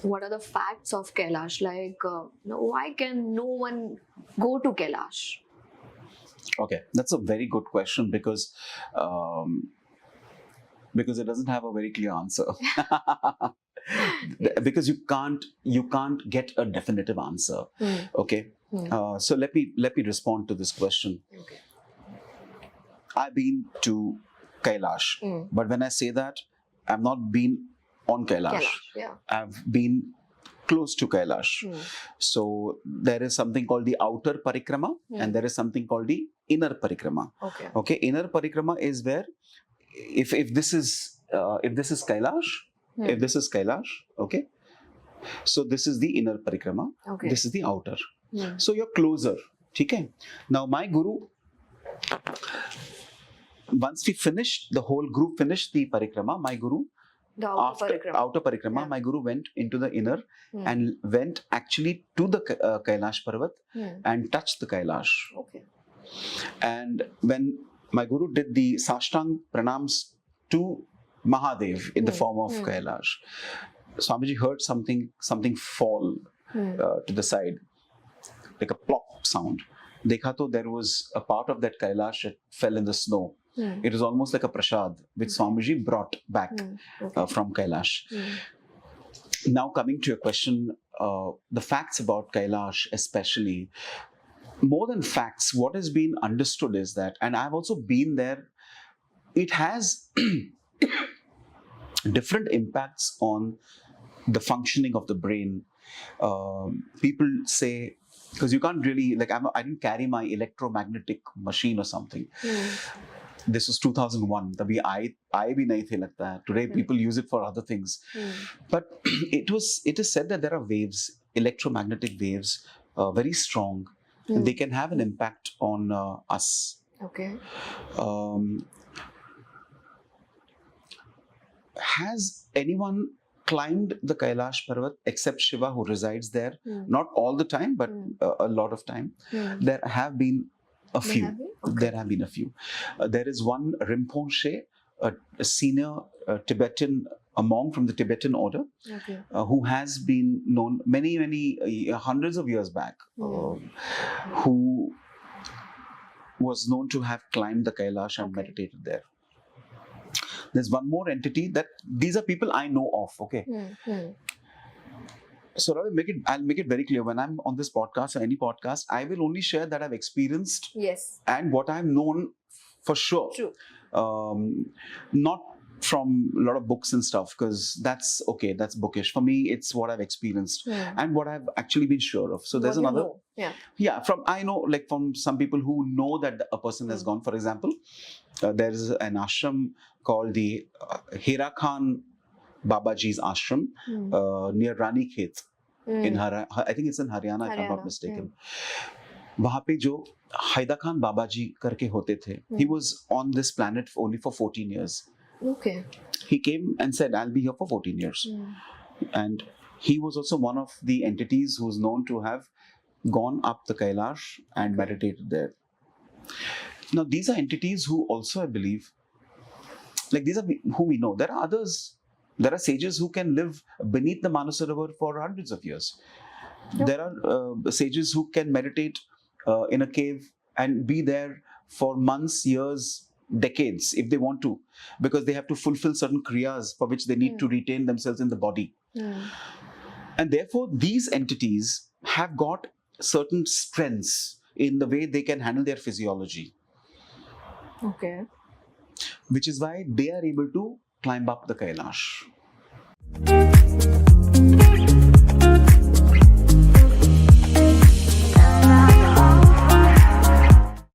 what are the facts of Kailash? Like, why can no one go to Kailash? Okay, that's a very good question because it doesn't have a very clear answer. Because you can't get a definitive answer. Okay, so let me respond to this question. Okay. I've been to Kailash, but when I say that, I've not been on Kailash. Yeah. I've been close to Kailash. So there is something called the outer parikrama and there is something called the inner parikrama. Okay, inner parikrama is where if this is Kailash, if this is Kailash, okay, so this is the inner parikrama, this is the outer. So you're closer. Okay. Now my guru, once we finished, the whole group finished the parikrama, my guru, The outer parikrama, my guru went into the inner and went actually to the Kailash Parvat and touched the Kailash. Okay. And when my guru did the Sashtang pranams to Mahadev in the form of Kailash, Swamiji heard something fall to the side, like a plop sound. Dekha to there was a part of that Kailash that fell in the snow. It was almost like a prasad which Swamiji brought back from Kailash. Now coming to your question, the facts about Kailash especially, more than facts, what has been understood is that, and I've also been there, it has different impacts on the functioning of the brain. People say, because you can't really, like I didn't carry my electromagnetic machine or something. This was 2001. Tabhi I bhi nahi the lagta hai. Today people use it for other things. But it is said that there are waves, electromagnetic waves, very strong. And they can have an impact on us. Okay. Has anyone climbed the Kailash Parvat except Shiva, who resides there? Not all the time, but a lot of time. There have been a few. There have been a few. There is one Rinpoche, a senior Tibetan, a monk from the Tibetan order, who has been known many hundreds of years back, who was known to have climbed the Kailash and meditated there. There's one more entity that these are people I know of. Okay. So Ravi, I'll make it very clear. When I'm on this podcast or any podcast, I will only share that I've experienced and what I've known for sure. True. Not from a lot of books and stuff, because that's okay, that's bookish. For me, it's what I've experienced and what I've actually been sure of. So there's another. I know, like from some people who know that a person has gone. For example, there's an ashram called the Hera Khan Babaji's ashram near Rani Khet in I think it's in Haryana, if I'm not mistaken. वहाँ पे जो हैदा खान बाबा जी करके होते थे, he was on this planet only for 14 years. Okay. He came and said, I'll be here for 14 years. And he was also one of the entities who's known to have gone up the Kailash and meditated there. Now, these are entities who also, I believe, like these are who we know. There are others. There are sages who can live beneath the Manasarovar for hundreds of years. There are sages who can meditate in a cave and be there for months, years, decades if they want to, because they have to fulfill certain kriyas for which they need to retain themselves in the body. And therefore, these entities have got certain strengths in the way they can handle their physiology. Okay. Which is why they are able to climb up the Kailash.